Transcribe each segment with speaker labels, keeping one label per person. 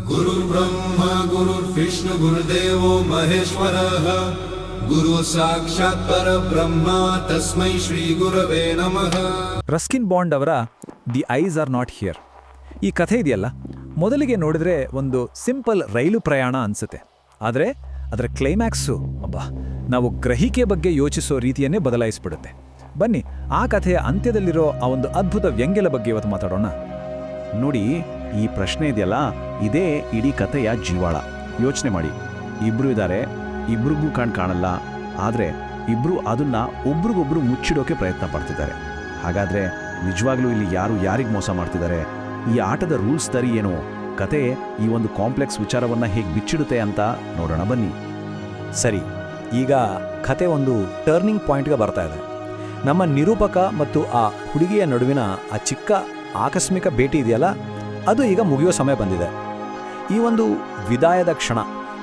Speaker 1: गुरुर्ब्रह्मा गुरुर्विष्णु गुरुदेवो महेश्वरः गुरु साक्षाತ್ ಪರಬ್ರಹ್ಮ ತಸ್ಮೈ ಶ್ರೀ ಗುರವೇ ನಮಃ.
Speaker 2: ರಸ್ಕಿನ್ ಬಾಂಡ್ ಅವರ the eyes are not here ಈ ಕಥೆ ಇದೆಯಲ್ಲ, ಮೊದಲಿಗೆ ನೋಡಿದ್ರೆ ಒಂದು ಸಿಂಪಲ್ ರೈಲು ಪ್ರಯಾಣ ಅನ್ಸುತ್ತೆ. ಆದರೆ ಅದರ ಕ್ಲೈಮ್ಯಾಕ್ಸು ನಾವು ಗ್ರಹಿಕೆ ಬಗ್ಗೆ ಯೋಚಿಸೋ ರೀತಿಯನ್ನೇ ಬದಲಾಯಿಸ್ಬಿಡುತ್ತೆ. ಬನ್ನಿ ಆ ಕಥೆಯ ಅಂತ್ಯದಲ್ಲಿರೋ ಆ ಒಂದು ಅದ್ಭುತ ವ್ಯಂಗ್ಯದ ಬಗ್ಗೆ ಇವತ್ತು ಮಾತಾಡೋಣ.
Speaker 3: ನೋಡಿ, ಈ ಪ್ರಶ್ನೆ ಇದೆಯಲ್ಲ, ಇದೇ ಇಡೀ ಕಥೆಯ ಜೀವಾಳ. ಯೋಚನೆ ಮಾಡಿ, ಇಬ್ರು ಇದ್ದಾರೆ, ಇಬ್ರಿಗೂ ಕಾಣಲ್ಲ, ಆದರೆ ಇಬ್ರು ಅದನ್ನ ಒಬ್ರಿಗೊಬ್ರು ಮುಚ್ಚಿಡೋಕೆ ಪ್ರಯತ್ನ ಪಡ್ತಿದ್ದಾರೆ. ಹಾಗಾದ್ರೆ ನಿಜವಾಗ್ಲೂ ಇಲ್ಲಿ ಯಾರು ಯಾರಿಗೆ ಮೋಸ ಮಾಡ್ತಿದ್ದಾರೆ? ಈ ಆಟದ ರೂಲ್ಸ್ ತರಿ ಏನು? ಕತೆ ಈ ಒಂದು ಕಾಂಪ್ಲೆಕ್ಸ್ ವಿಚಾರವನ್ನ ಹೇಗೆ ಬಿಚ್ಚಿಡುತ್ತೆ ಅಂತ ನೋಡೋಣ ಬನ್ನಿ.
Speaker 2: ಸರಿ, ಈಗ ಕತೆ ಒಂದು ಟರ್ನಿಂಗ್ ಪಾಯಿಂಟ್ಗೆ ಬರ್ತಾ ಇದೆ. ನಮ್ಮ ನಿರೂಪಕ ಮತ್ತು ಆ ಹುಡುಗಿಯ ನಡುವಿನ ಆ ಚಿಕ್ಕ ಆಕಸ್ಮಿಕ ಭೇಟಿ ಇದೆಯಲ್ಲ, ಅದು ಈಗ ಮುಗಿಯೋ ಸಮಯ ಬಂದಿದೆ. ಈ ಒಂದು ವಿದಾಯದ ಕ್ಷಣ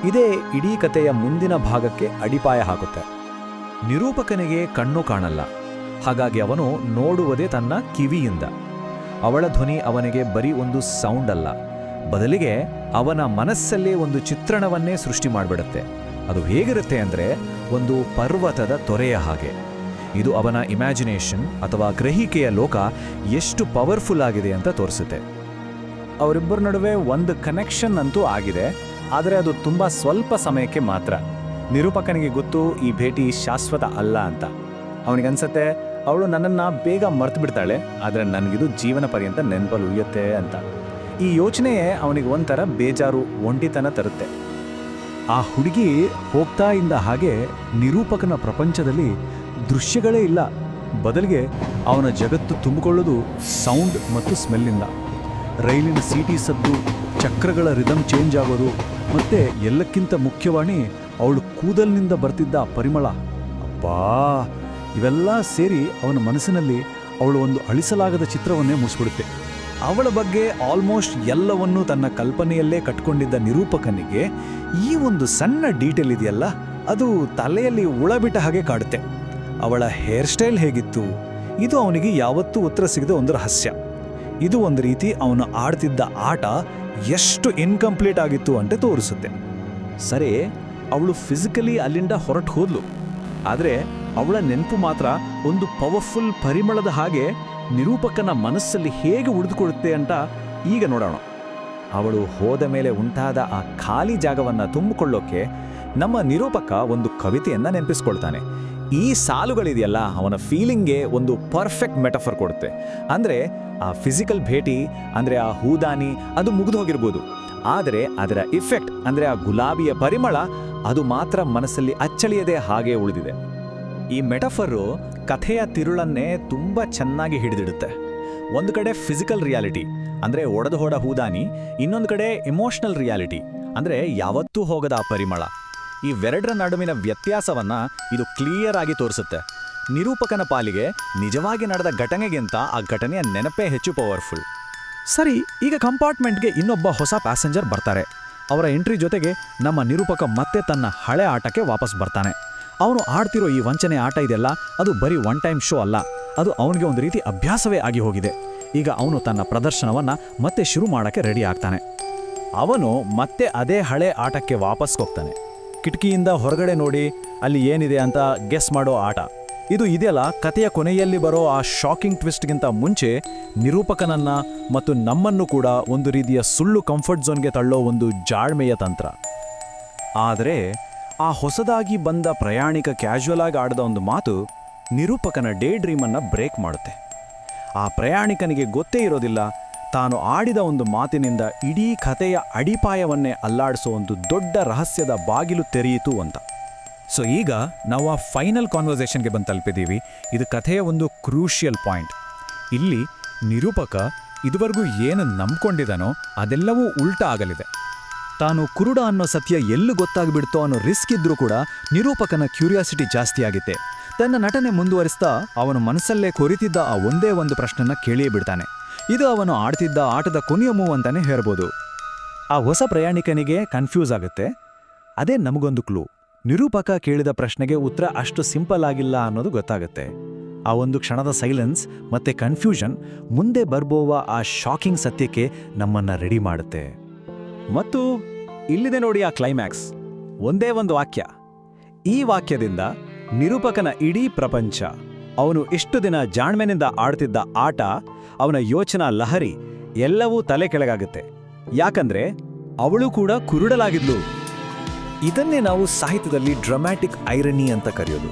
Speaker 2: ಇದೇ ಇಡೀ ಕಥೆಯ ಮುಂದಿನ ಭಾಗಕ್ಕೆ ಅಡಿಪಾಯ ಹಾಕುತ್ತೆ. ನಿರೂಪಕನಿಗೆ ಕಣ್ಣು ಕಾಣಲ್ಲ, ಹಾಗಾಗಿ ಅವನು ನೋಡುವುದೇ ತನ್ನ ಕಿವಿಯಿಂದ. ಅವಳ ಧ್ವನಿ ಅವನಿಗೆ ಬರೀ ಒಂದು ಸೌಂಡ್ ಅಲ್ಲ, ಬದಲಿಗೆ ಅವನ ಮನಸ್ಸಲ್ಲೇ ಒಂದು ಚಿತ್ರಣವನ್ನೇ ಸೃಷ್ಟಿ ಮಾಡಿಬಿಡುತ್ತೆ. ಅದು ಹೇಗಿರುತ್ತೆ ಅಂದರೆ ಒಂದು ಪರ್ವತದ ತೊರೆಯ ಹಾಗೆ. ಇದು ಅವನ ಇಮ್ಯಾಜಿನೇಷನ್ ಅಥವಾ ಗ್ರಹಿಕೆಯ ಲೋಕ ಎಷ್ಟು ಪವರ್ಫುಲ್ ಆಗಿದೆ ಅಂತ ತೋರಿಸುತ್ತೆ. ಅವರಿಬ್ಬರ ನಡುವೆ ಒಂದು ಕನೆಕ್ಷನ್ ಅಂತೂ ಆಗಿದೆ, ಆದರೆ ಅದು ತುಂಬ ಸ್ವಲ್ಪ ಸಮಯಕ್ಕೆ ಮಾತ್ರ. ನಿರೂಪಕನಿಗೆ ಗೊತ್ತು ಈ ಭೇಟಿ ಶಾಶ್ವತ ಅಲ್ಲ ಅಂತ. ಅವನಿಗನ್ಸತ್ತೆ ಅವಳು ನನ್ನನ್ನು ಬೇಗ ಮರ್ತು ಬಿಡ್ತಾಳೆ, ಆದರೆ ನನಗಿದು ಜೀವನ ಪರ್ಯಂತ ನೆನಪಲ್ಲಿ ಉಳಿಯುತ್ತೆ ಅಂತ. ಈ ಯೋಚನೆಯೇ ಅವನಿಗೆ ಒಂಥರ ಬೇಜಾರು, ಒಂಟಿತನ ತರುತ್ತೆ. ಆ ಹುಡುಗಿ ಹೋಗ್ತಾ ಇದ್ದ ಹಾಗೆ ನಿರೂಪಕನ ಪ್ರಪಂಚದಲ್ಲಿ ದೃಶ್ಯಗಳೇ ಇಲ್ಲ, ಬದಲಿಗೆ ಅವನ ಜಗತ್ತು ತುಂಬಿಕೊಳ್ಳೋದು ಸೌಂಡ್ ಮತ್ತು ಸ್ಮೆಲ್ಲಿಂದ. ರೈಲಿನ ಸೀಟಿ ಸದ್ದು, ಚಕ್ರಗಳ ರಿದಮ್ ಚೇಂಜ್ ಆಗೋದು, ಮತ್ತೆ ಎಲ್ಲಕ್ಕಿಂತ ಮುಖ್ಯವಾಣಿ ಅವಳು ಕೂದಲಿನಿಂದ ಬರ್ತಿದ್ದ ಪರಿಮಳ. ಅಬ್ಬಾ, ಇವೆಲ್ಲ ಸೇರಿ ಅವನ ಮನಸ್ಸಿನಲ್ಲಿ ಅವಳು ಒಂದು ಅಳಿಸಲಾಗದ ಚಿತ್ರವನ್ನೇ ಮೂಡಿಸ್ಬಿಡುತ್ತೆ. ಅವಳ ಬಗ್ಗೆ ಆಲ್ಮೋಸ್ಟ್ ಎಲ್ಲವನ್ನೂ ತನ್ನ ಕಲ್ಪನೆಯಲ್ಲೇ ಕಟ್ಕೊಂಡಿದ್ದ ನಿರೂಪಕನಿಗೆ ಈ ಒಂದು ಸಣ್ಣ ಡೀಟೇಲ್ ಇದೆಯಲ್ಲ, ಅದು ತಲೆಯಲ್ಲಿ ಉಳಬಿಟ್ಟ ಹಾಗೆ ಕಾಡುತ್ತೆ. ಅವಳ ಹೇರ್ ಸ್ಟೈಲ್ ಹೇಗಿತ್ತು, ಇದು ಅವನಿಗೆ ಯಾವತ್ತೂ ಉತ್ತರ ಸಿಗದ ಒಂದು ರಹಸ್ಯ. ಇದು ಒಂದು ರೀತಿ ಅವನು ಆಡ್ತಿದ್ದ ಆಟ ಎಷ್ಟು ಇನ್ಕಂಪ್ಲೀಟ್ ಆಗಿತ್ತು ಅಂತ ತೋರಿಸುತ್ತೆ. ಸರಿ, ಅವಳು ಫಿಸಿಕಲಿ ಅಲ್ಲಿಂದ ಹೊರಟು ಹೋದ್ಲು, ಆದರೆ ಅವಳ ನೆನಪು ಮಾತ್ರ ಒಂದು ಪವರ್ಫುಲ್ ಪರಿಮಳದ ಹಾಗೆ ನಿರೂಪಕನ ಮನಸ್ಸಲ್ಲಿ ಹೇಗೆ ಉಳಿದುಕೊಳ್ಳುತ್ತೆ ಅಂತ ಈಗ ನೋಡೋಣ. ಅವಳು ಹೋದ ಮೇಲೆ ಉಂಟಾದ ಆ ಖಾಲಿ ಜಾಗವನ್ನು ತುಂಬಿಕೊಳ್ಳೋಕೆ ನಮ್ಮ ನಿರೂಪಕ ಒಂದು ಕವಿತೆಯನ್ನು ನೆನಪಿಸ್ಕೊಳ್ತಾನೆ. ಈ ಸಾಲುಗಳಿದೆಯಲ್ಲ, ಅವನ ಫೀಲಿಂಗ್ಗೆ ಒಂದು ಪರ್ಫೆಕ್ಟ್ ಮೆಟಫರ್ ಕೊಡುತ್ತೆ. ಅಂದರೆ ಆ ಫಿಸಿಕಲ್ ಭೇಟಿ ಅಂದರೆ ಆ ಹೂದಾನಿ ಅದು ಮುಗಿದು ಹೋಗಿರ್ಬೋದು, ಆದರೆ ಅದರ ಇಫೆಕ್ಟ್ ಅಂದರೆ ಆ ಗುಲಾಬಿಯ ಪರಿಮಳ ಅದು ಮಾತ್ರ ಮನಸ್ಸಲ್ಲಿ ಅಚ್ಚಳಿಯದೆ ಹಾಗೆ ಉಳಿದಿದೆ. ಈ ಮೆಟಫರು ಕಥೆಯ ತಿರುಳನ್ನೇ ತುಂಬ ಚೆನ್ನಾಗಿ ಹಿಡಿದಿಡುತ್ತೆ. ಒಂದು ಕಡೆ ಫಿಸಿಕಲ್ ರಿಯಾಲಿಟಿ ಅಂದರೆ ಒಡೆದು ಹೋದ ಹೂದಾನಿ, ಇನ್ನೊಂದು ಕಡೆ ಇಮೋಷನಲ್ ರಿಯಾಲಿಟಿ ಅಂದರೆ ಯಾವತ್ತೂ ಹೋಗದ ಆ ಪರಿಮಳ. ಇವೆರಡರ ನಡುವಿನ ವ್ಯತ್ಯಾಸವನ್ನ ಇದು ಕ್ಲಿಯರ್ ಆಗಿ ತೋರಿಸುತ್ತೆ. ನಿರೂಪಕನ ಪಾಲಿಗೆ ನಿಜವಾಗಿ ನಡೆದ ಘಟನೆಗಿಂತ ಆ ಘಟನೆಯ ನೆನಪೇ ಹೆಚ್ಚು ಪವರ್ಫುಲ್. ಸರಿ, ಈಗ ಕಂಪಾರ್ಟ್ಮೆಂಟ್ಗೆ ಇನ್ನೊಬ್ಬ ಹೊಸ ಪ್ಯಾಸೆಂಜರ್ ಬರ್ತಾರೆ. ಅವರ ಎಂಟ್ರಿ ಜೊತೆಗೆ ನಮ್ಮ ನಿರೂಪಕ ಮತ್ತೆ ತನ್ನ ಹಳೆ ಆಟಕ್ಕೆ ವಾಪಸ್ ಬರ್ತಾನೆ. ಅವನು ಆಡ್ತಿರೋ ಈ ವಂಚನೆ ಆಟ ಇದೆಯಲ್ಲ, ಅದು ಬರೀ ಒನ್ ಟೈಮ್ ಶೋ ಅಲ್ಲ, ಅದು ಅವನಿಗೆ ಒಂದು ರೀತಿ ಅಭ್ಯಾಸವೇ ಆಗಿ ಹೋಗಿದೆ. ಈಗ ಅವನು ತನ್ನ ಪ್ರದರ್ಶನವನ್ನ ಮತ್ತೆ ಶುರು ಮಾಡೋಕ್ಕೆ ರೆಡಿ ಆಗ್ತಾನೆ. ಅವನು ಮತ್ತೆ ಅದೇ ಹಳೆ ಆಟಕ್ಕೆ ವಾಪಸ್ ಹೋಗ್ತಾನೆ. ಕಿಟಕಿಯಿಂದ ಹೊರಗಡೆ ನೋಡಿ ಅಲ್ಲಿ ಏನಿದೆ ಅಂತ ಗೆಸ್ ಮಾಡೋ ಆಟ. ಇದು ಇದೆಯಲ್ಲ, ಕಥೆಯ ಕೊನೆಯಲ್ಲಿ ಬರೋ ಆ ಶಾಕಿಂಗ್ ಟ್ವಿಸ್ಟ್ಗಿಂತ ಮುಂಚೆ ನಿರೂಪಕನನ್ನ ಮತ್ತು ನಮ್ಮನ್ನು ಕೂಡ ಒಂದು ರೀತಿಯ ಸುಳ್ಳು ಕಂಫರ್ಟ್ ಝೋನ್ಗೆ ತಳ್ಳೋ ಒಂದು ಜಾಳ್ಮೆಯ ತಂತ್ರ. ಆದರೆ ಆ ಹೊಸದಾಗಿ ಬಂದ ಪ್ರಯಾಣಿಕ ಕ್ಯಾಶುವಲ್ ಆಗಿ ಆಡಿದ ಒಂದು ಮಾತು ನಿರೂಪಕನ ಡೇ ಡ್ರೀಮನ್ನು ಬ್ರೇಕ್ ಮಾಡುತ್ತೆ. ಆ ಪ್ರಯಾಣಿಕನಿಗೆ ಗೊತ್ತೇ ಇರೋದಿಲ್ಲ, ತಾನು ಆಡಿದ ಒಂದು ಮಾತಿನಿಂದ ಇಡೀ ಕಥೆಯ ಅಡಿಪಾಯವನ್ನೇ ಅಲ್ಲಾಡಿಸೋ ಒಂದು ದೊಡ್ಡ ರಹಸ್ಯದ ಬಾಗಿಲು ತೆರೆಯಿತು ಅಂತ. ಸೊ ಈಗ ನಾವು ಆ ಫೈನಲ್ ಕಾನ್ವರ್ಸೇಷನ್ಗೆ ಬಂದು ತಲುಪಿದ್ದೀವಿ. ಇದು ಕಥೆಯ ಒಂದು ಕ್ರೂಷಿಯಲ್ ಪಾಯಿಂಟ್. ಇಲ್ಲಿ ನಿರೂಪಕ ಇದುವರೆಗೂ ಏನು ನಂಬ್ಕೊಂಡಿದ್ದಾನೋ ಅದೆಲ್ಲವೂ ಉಲ್ಟಾ ಆಗಲಿದೆ. ತಾನು ಕುರುಡ ಅನ್ನೋ ಸತ್ಯ ಎಲ್ಲೂ ಗೊತ್ತಾಗ್ಬಿಡ್ತೋ ಅನ್ನೋ ರಿಸ್ಕ್ ಇದ್ರೂ ಕೂಡ ನಿರೂಪಕನ ಕ್ಯೂರಿಯಾಸಿಟಿ ಜಾಸ್ತಿ ಆಗಿತ್ತೆ. ತನ್ನ ನಟನೆ ಮುಂದುವರಿಸ್ತಾ ಅವನ ಮನಸ್ಸಲ್ಲೇ ಕೊರಿತಿದ್ದ ಆ ಒಂದೇ ಒಂದು ಪ್ರಶ್ನೆನ ಕೇಳಿಯೇ ಬಿಡ್ತಾನೆ. ಇದು ಅವನು ಆಡ್ತಿದ್ದ ಆಟದ ಕೊನೆಯ ಮೂವ್ ಅಂತಾನೆ ಹೇಳ್ಬೋದು. ಆ ಹೊಸ ಪ್ರಯಾಣಿಕನಿಗೆ ಕನ್ಫ್ಯೂಸ್ ಆಗುತ್ತೆ. ಅದೇ ನಮಗೊಂದು ಕ್ಲೂ. ನಿರೂಪಕ ಕೇಳಿದ ಪ್ರಶ್ನೆಗೆ ಉತ್ತರ ಅಷ್ಟು ಸಿಂಪಲ್ ಆಗಿಲ್ಲ ಅನ್ನೋದು ಗೊತ್ತಾಗುತ್ತೆ. ಆ ಒಂದು ಕ್ಷಣದ ಸೈಲೆನ್ಸ್ ಮತ್ತೆ ಕನ್ಫ್ಯೂಷನ್ ಮುಂದೆ ಬರ್ಬೋವ ಆ ಶಾಕಿಂಗ್ ಸತ್ಯಕ್ಕೆ ನಮ್ಮನ್ನ ರೆಡಿ ಮಾಡುತ್ತೆ. ಮತ್ತು ಇಲ್ಲಿದೆ ನೋಡಿ ಆ ಕ್ಲೈಮ್ಯಾಕ್ಸ್. ಒಂದೇ ಒಂದು ವಾಕ್ಯ. ಈ ವಾಕ್ಯದಿಂದ ನಿರೂಪಕನ ಇಡೀ ಪ್ರಪಂಚ, ಅವನು ಇಷ್ಟು ದಿನ ಜಾಣ್ಮೆನಿಂದ ಆಡ್ತಿದ್ದ ಆಟ, ಅವನ ಯೋಚನಾ ಲಹರಿ ಎಲ್ಲವೂ ತಲೆ ಕೆಳಗಾಗುತ್ತೆ. ಯಾಕಂದ್ರೆ ಅವಳು ಕೂಡ ಕುರುಡಲಾಗಿದ್ಲು. ಇದನ್ನೇ ನಾವು ಸಾಹಿತ್ಯದಲ್ಲಿ ಡ್ರಾಮ್ಯಾಟಿಕ್ ಐರನಿ ಅಂತ ಕರೆಯೋದು.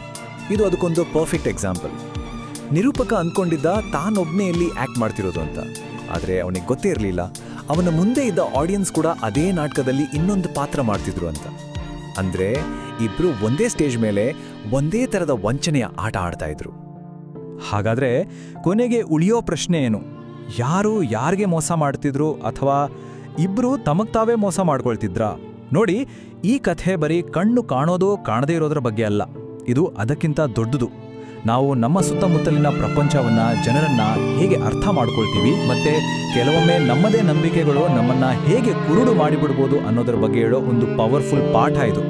Speaker 2: ಇದು ಅದಕ್ಕೊಂದು ಪರ್ಫೆಕ್ಟ್ ಎಕ್ಸಾಂಪಲ್. ನಿರೂಪಕ ಅಂದ್ಕೊಂಡಿದ್ದ ತಾನೊಬ್ಬನೇ ಇಲ್ಲಿ ಆಕ್ಟ್ ಮಾಡ್ತಿರೋದು ಅಂತ. ಆದರೆ ಅವನಿಗೆ ಗೊತ್ತೇ ಇರಲಿಲ್ಲ, ಅವನ ಮುಂದೆ ಇದ್ದ ಆಡಿಯನ್ಸ್ ಕೂಡ ಅದೇ ನಾಟಕದಲ್ಲಿ ಇನ್ನೊಂದು ಪಾತ್ರ ಮಾಡ್ತಿದ್ರು ಅಂತ. ಅಂದ್ರೆ ಇಬ್ರು ಒಂದೇ ಸ್ಟೇಜ್ ಮೇಲೆ ಒಂದೇ ಥರದ ವಂಚನೆಯ ಆಟ ಆಡ್ತಾ ಇದ್ರು. ಹಾಗಾದ್ರೆ ಕೊನೆಗೆ ಉಳಿಯೋ ಪ್ರಶ್ನೆ ಏನು? ಯಾರು ಯಾರಿಗೆ ಮೋಸ ಮಾಡ್ತಿದ್ರು, ಅಥವಾ ಇಬ್ರು ತಮಗ್ ತಾವೇ ಮೋಸ ಮಾಡ್ಕೊಳ್ತಿದ್ರಾ? ನೋಡಿ, ಈ ಕಥೆ ಬರೀ ಕಣ್ಣು ಕಾಣೋದೋ ಕಾಣದೇ ಇರೋದ್ರ ಬಗ್ಗೆ ಅಲ್ಲ. ಇದು ಅದಕ್ಕಿಂತ ದೊಡ್ಡದು. ನಾವು ನಮ್ಮ ಸುತ್ತಮುತ್ತಲಿನ ಪ್ರಪಂಚವನ್ನ, ಜನರನ್ನ ಹೇಗೆ ಅರ್ಥ ಮಾಡ್ಕೊಳ್ತೀವಿ, ಮತ್ತೆ ಕೆಲವೊಮ್ಮೆ ನಮ್ಮದೇ ನಂಬಿಕೆಗಳು ನಮ್ಮನ್ನ ಹೇಗೆ ಕುರುಡು ಮಾಡಿಬಿಡ್ಬೋದು ಅನ್ನೋದ್ರ ಬಗ್ಗೆ ಹೇಳೋ ಒಂದು ಪವರ್ಫುಲ್ ಪಾಠ ಇದು.